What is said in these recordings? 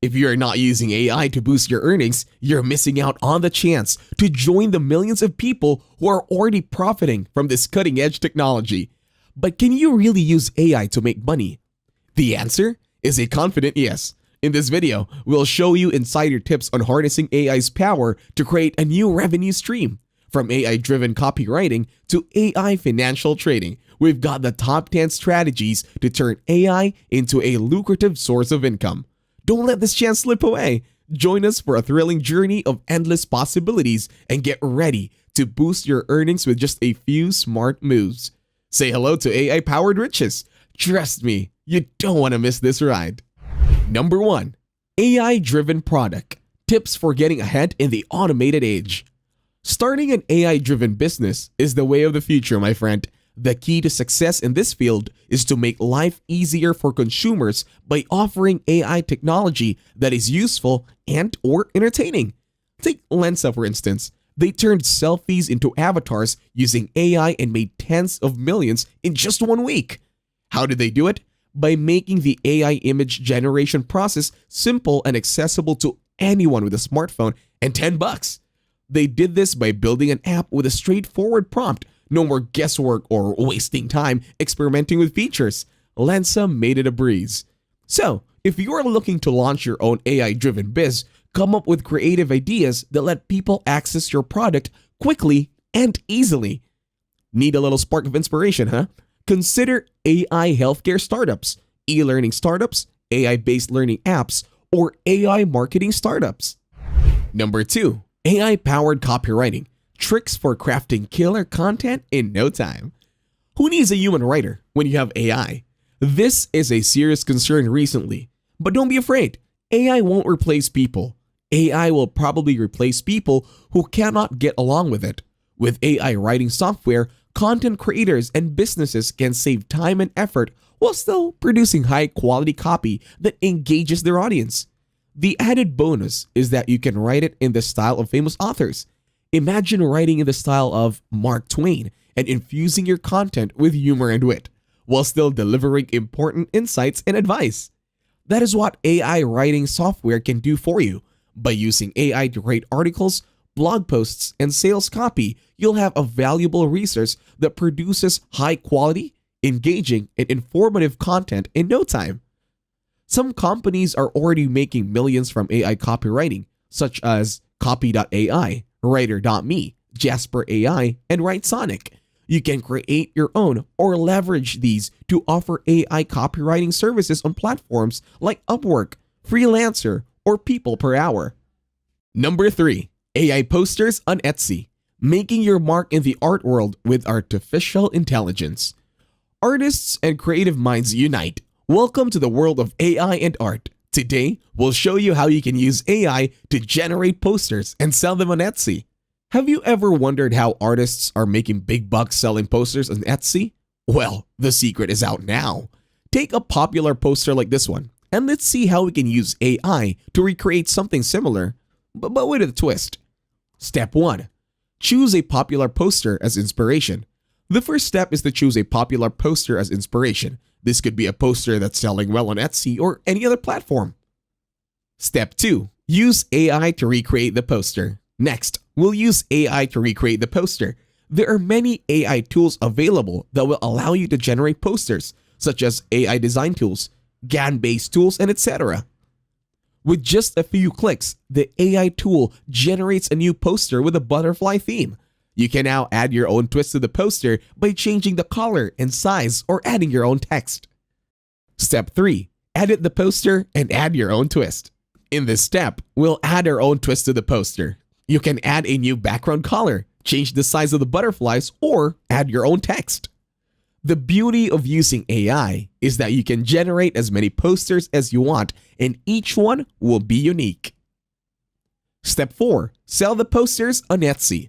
If you are not using AI to boost your earnings, you're missing out on the chance to join the millions of people who are already profiting from this cutting-edge technology. But can you really use AI to make money? The answer is a confident yes. In this video, we'll show you insider tips on harnessing AI's power to create a new revenue stream. From AI-driven copywriting to AI financial trading, we've got the top 10 strategies to turn AI into a lucrative source of income. Don't let this chance slip away. Join us for a thrilling journey of endless possibilities and get ready to boost your earnings with just a few smart moves. Say hello to AI-powered riches. Trust me, you don't want to miss this ride. Number 1. AI-driven product. Tips for getting ahead in the automated age. Starting an AI-driven business is the way of the future, my friend. The key to success in this field is to make life easier for consumers by offering AI technology that is useful and/or entertaining. Take Lensa, for instance. They turned selfies into avatars using AI and made tens of millions in just 1 week. How did they do it? By making the AI image generation process simple and accessible to anyone with a smartphone and $10. They did this by building an app with a straightforward prompt. No more guesswork or wasting time experimenting with features. Lensa made it a breeze. So, if you're looking to launch your own AI-driven biz, come up with creative ideas that let people access your product quickly and easily. Need a little spark of inspiration, huh? Consider AI healthcare startups, e-learning startups, AI-based learning apps, or AI marketing startups. Number 2. AI-powered copywriting. Tricks for crafting killer content in no time. Who needs a human writer when you have AI? This is a serious concern recently. But don't be afraid. AI won't replace people. AI will probably replace people who cannot get along with it. With AI writing software, content creators and businesses can save time and effort while still producing high-quality copy that engages their audience. The added bonus is that you can write it in the style of famous authors. Imagine writing in the style of Mark Twain and infusing your content with humor and wit, while still delivering important insights and advice. That is what AI writing software can do for you. By using AI to write articles, blog posts, and sales copy, you'll have a valuable resource that produces high-quality, engaging, and informative content in no time. Some companies are already making millions from AI copywriting, such as Copy.ai, Writer.me, Jasper AI, and WriteSonic. You can create your own or leverage these to offer AI copywriting services on platforms like Upwork, Freelancer, or People Per Hour. Number 3. AI posters on Etsy. Making your mark in the art world with artificial intelligence. Artists and creative minds unite. Welcome to the world of AI and art. Today, we'll show you how you can use AI to generate posters and sell them on Etsy. Have you ever wondered how artists are making big bucks selling posters on Etsy? Well, the secret is out now. Take a popular poster like this one, and let's see how we can use AI to recreate something similar, but with a twist. Step 1. Choose a popular poster as inspiration. The first step is to choose a popular poster as inspiration. This could be a poster that's selling well on Etsy or any other platform. Step 2. Use AI to recreate the poster. Next, we'll use AI to recreate the poster. There are many AI tools available that will allow you to generate posters, such as AI design tools, GAN-based tools, and etc. With just a few clicks, the AI tool generates a new poster with a butterfly theme. You can now add your own twist to the poster by changing the color and size or adding your own text. Step 3. Edit the poster and add your own twist. In this step, we'll add our own twist to the poster. You can add a new background color, change the size of the butterflies, or add your own text. The beauty of using AI is that you can generate as many posters as you want, and each one will be unique. Step 4. Sell the posters on Etsy.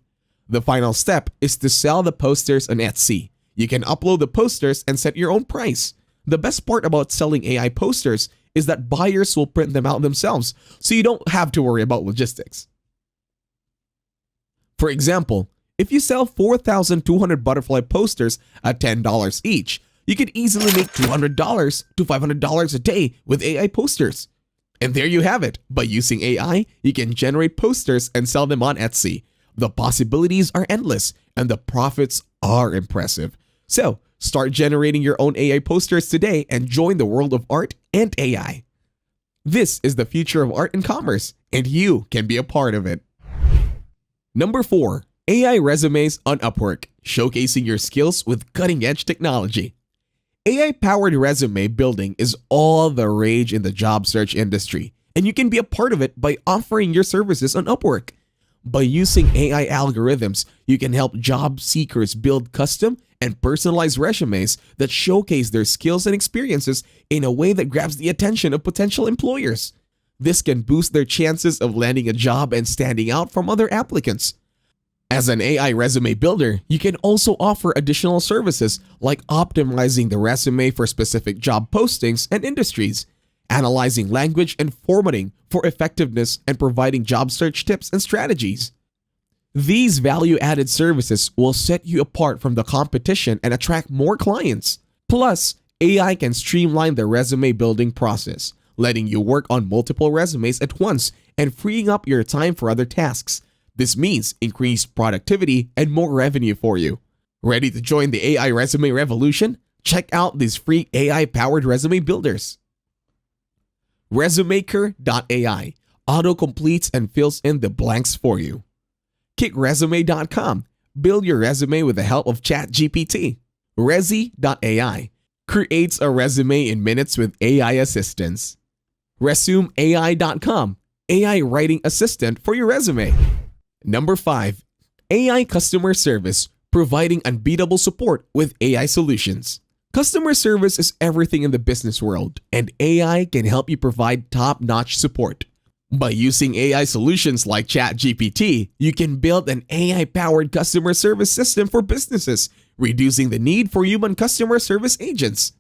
The final step is to sell the posters on Etsy. You can upload the posters and set your own price. The best part about selling AI posters is that buyers will print them out themselves, so you don't have to worry about logistics. For example, if you sell 4,200 butterfly posters at $10 each, you could easily make $200 to $500 a day with AI posters. And there you have it. By using AI, you can generate posters and sell them on Etsy. The possibilities are endless and the profits are impressive. So, start generating your own AI posters today and join the world of art and AI. This is the future of art and commerce, and you can be a part of it. Number 4. AI resumes on Upwork, showcasing your skills with cutting-edge technology. AI-powered resume building is all the rage in the job search industry, and you can be a part of it by offering your services on Upwork. By using AI algorithms, you can help job seekers build custom and personalized resumes that showcase their skills and experiences in a way that grabs the attention of potential employers. This can boost their chances of landing a job and standing out from other applicants. As an AI resume builder, you can also offer additional services like optimizing the resume for specific job postings and industries, analyzing language and formatting for effectiveness, and providing job search tips and strategies. These value-added services will set you apart from the competition and attract more clients. Plus, AI can streamline the resume building process, letting you work on multiple resumes at once and freeing up your time for other tasks. This means increased productivity and more revenue for you. Ready to join the AI resume revolution? Check out these free AI-powered resume builders. Resumaker.ai auto-completes and fills in the blanks for you. KickResume.com. Build your resume with the help of ChatGPT. Rezi.ai creates a resume in minutes with AI assistance. ResumeAI.com. AI writing assistant for your resume. Number 5. AI customer service, providing unbeatable support with AI solutions. Customer service is everything in the business world, and AI can help you provide top-notch support. By using AI solutions like ChatGPT, you can build an AI-powered customer service system for businesses, reducing the need for human customer service agents.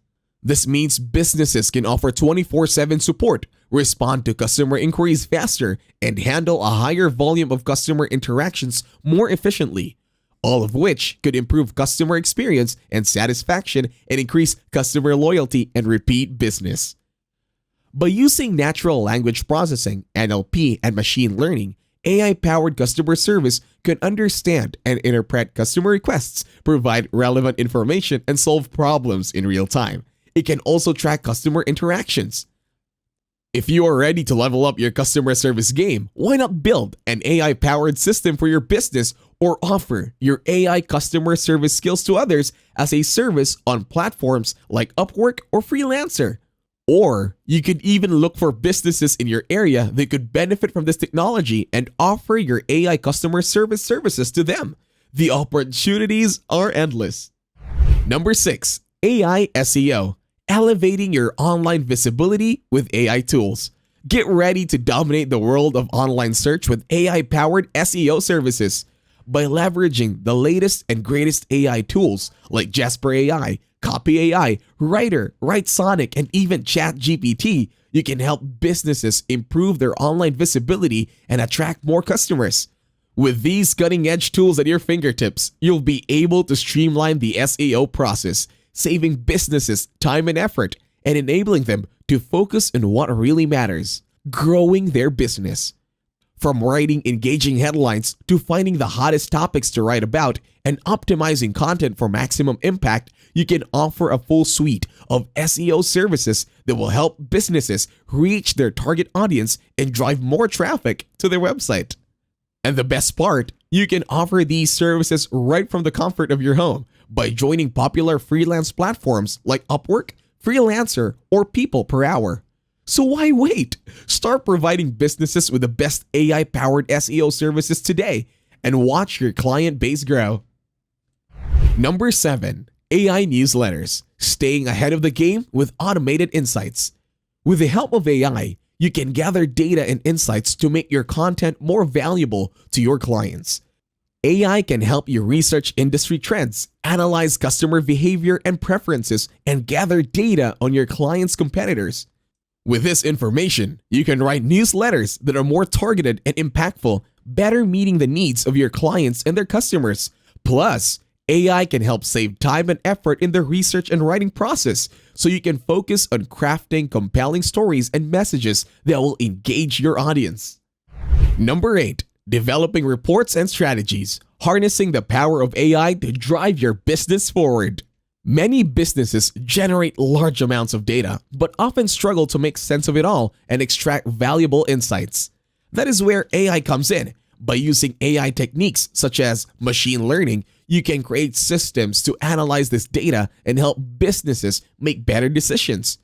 This means businesses can offer 24/7 support, respond to customer inquiries faster, and handle a higher volume of customer interactions more efficiently, all of which could improve customer experience and satisfaction and increase customer loyalty and repeat business. By using natural language processing, NLP, and machine learning, AI-powered customer service can understand and interpret customer requests, provide relevant information, and solve problems in real time. It can also track customer interactions. If you are ready to level up your customer service game, why not build an AI-powered system for your business or offer your AI customer service skills to others as a service on platforms like Upwork or Freelancer? Or you could even look for businesses in your area that could benefit from this technology and offer your AI customer service services to them. The opportunities are endless. Number 6. AI SEO, elevating your online visibility with AI tools. Get ready to dominate the world of online search with AI-powered SEO services. By leveraging the latest and greatest AI tools like Jasper AI, Copy AI, Writer, WriteSonic, and even ChatGPT, you can help businesses improve their online visibility and attract more customers. With these cutting-edge tools at your fingertips, you'll be able to streamline the SEO process, saving businesses time and effort, and enabling them to focus on what really matters: growing their business. From writing engaging headlines to finding the hottest topics to write about and optimizing content for maximum impact, you can offer a full suite of SEO services that will help businesses reach their target audience and drive more traffic to their website. And the best part, you can offer these services right from the comfort of your home by joining popular freelance platforms like Upwork, Freelancer, or People Per Hour. So why wait? Start providing businesses with the best AI-powered SEO services today and watch your client base grow. Number 7. AI newsletters, staying ahead of the game with automated insights. With the help of AI, you can gather data and insights to make your content more valuable to your clients. AI can help you research industry trends, analyze customer behavior and preferences, and gather data on your clients' competitors. With this information, you can write newsletters that are more targeted and impactful, better meeting the needs of your clients and their customers. Plus, AI can help save time and effort in the research and writing process so you can focus on crafting compelling stories and messages that will engage your audience. Number 8. Developing reports and strategies, harnessing the power of AI to drive your business forward. Many businesses generate large amounts of data, but often struggle to make sense of it all and extract valuable insights. That is where AI comes in. By using AI techniques such as machine learning, you can create systems to analyze this data and help businesses make better decisions.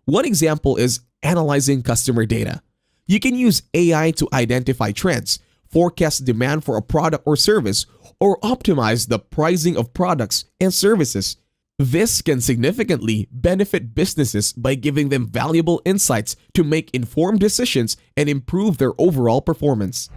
One example is analyzing customer data. You can use AI to identify trends, forecast demand for a product or service, or optimize the pricing of products and services. This can significantly benefit businesses by giving them valuable insights to make informed decisions and improve their overall performance.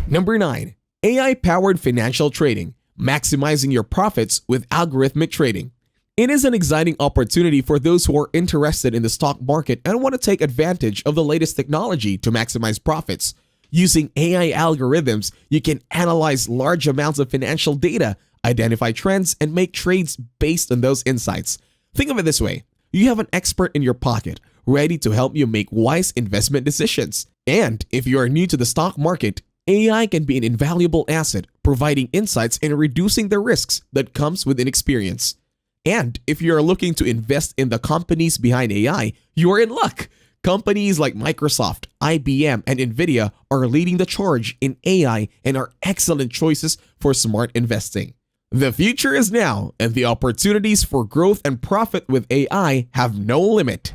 Number 9. AI-powered financial trading, maximizing your profits with algorithmic trading. It is an exciting opportunity for those who are interested in the stock market and want to take advantage of the latest technology to maximize profits. Using AI algorithms, you can analyze large amounts of financial data, identify trends, and make trades based on those insights. Think of it this way. You have an expert in your pocket, ready to help you make wise investment decisions. And if you are new to the stock market, AI can be an invaluable asset, providing insights and reducing the risks that comes with inexperience. And if you are looking to invest in the companies behind AI, you are in luck. Companies like Microsoft, IBM, and NVIDIA are leading the charge in AI and are excellent choices for smart investing. The future is now, and the opportunities for growth and profit with AI have no limit.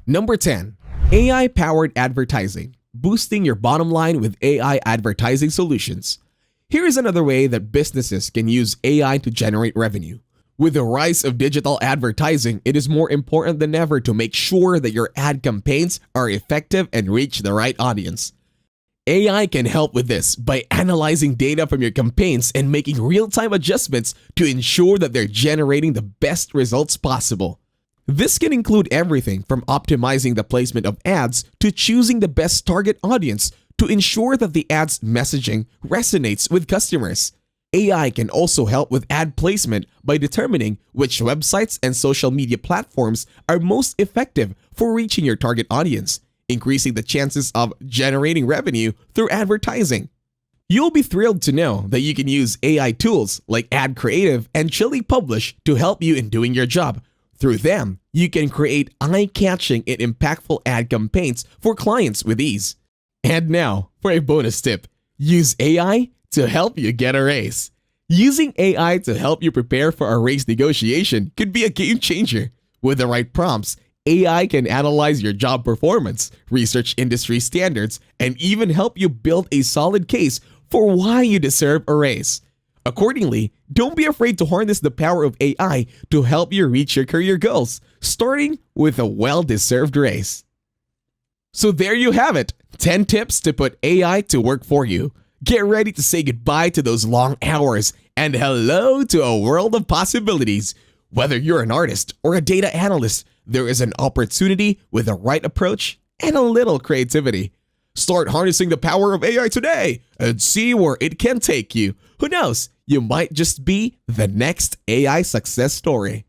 Number 10. AI-powered advertising, boosting your bottom line with AI advertising solutions. Here is another way that businesses can use AI to generate revenue. With the rise of digital advertising, it is more important than ever to make sure that your ad campaigns are effective and reach the right audience. AI can help with this by analyzing data from your campaigns and making real-time adjustments to ensure that they're generating the best results possible. This can include everything from optimizing the placement of ads to choosing the best target audience to ensure that the ad's messaging resonates with customers. AI can also help with ad placement by determining which websites and social media platforms are most effective for reaching your target audience, increasing the chances of generating revenue through advertising. You'll be thrilled to know that you can use AI tools like Ad Creative and Chili Publish to help you in doing your job. Through them, you can create eye-catching and impactful ad campaigns for clients with ease. And now, for a bonus tip, use AI to help you get a raise. Using AI to help you prepare for a raise negotiation could be a game changer. With the right prompts, AI can analyze your job performance, research industry standards, and even help you build a solid case for why you deserve a raise. Accordingly, don't be afraid to harness the power of AI to help you reach your career goals, starting with a well-deserved raise. So there you have it, 10 tips to put AI to work for you. Get ready to say goodbye to those long hours and hello to a world of possibilities. Whether you're an artist or a data analyst, there is an opportunity with the right approach and a little creativity. Start harnessing the power of AI today and see where it can take you. Who knows, you might just be the next AI success story.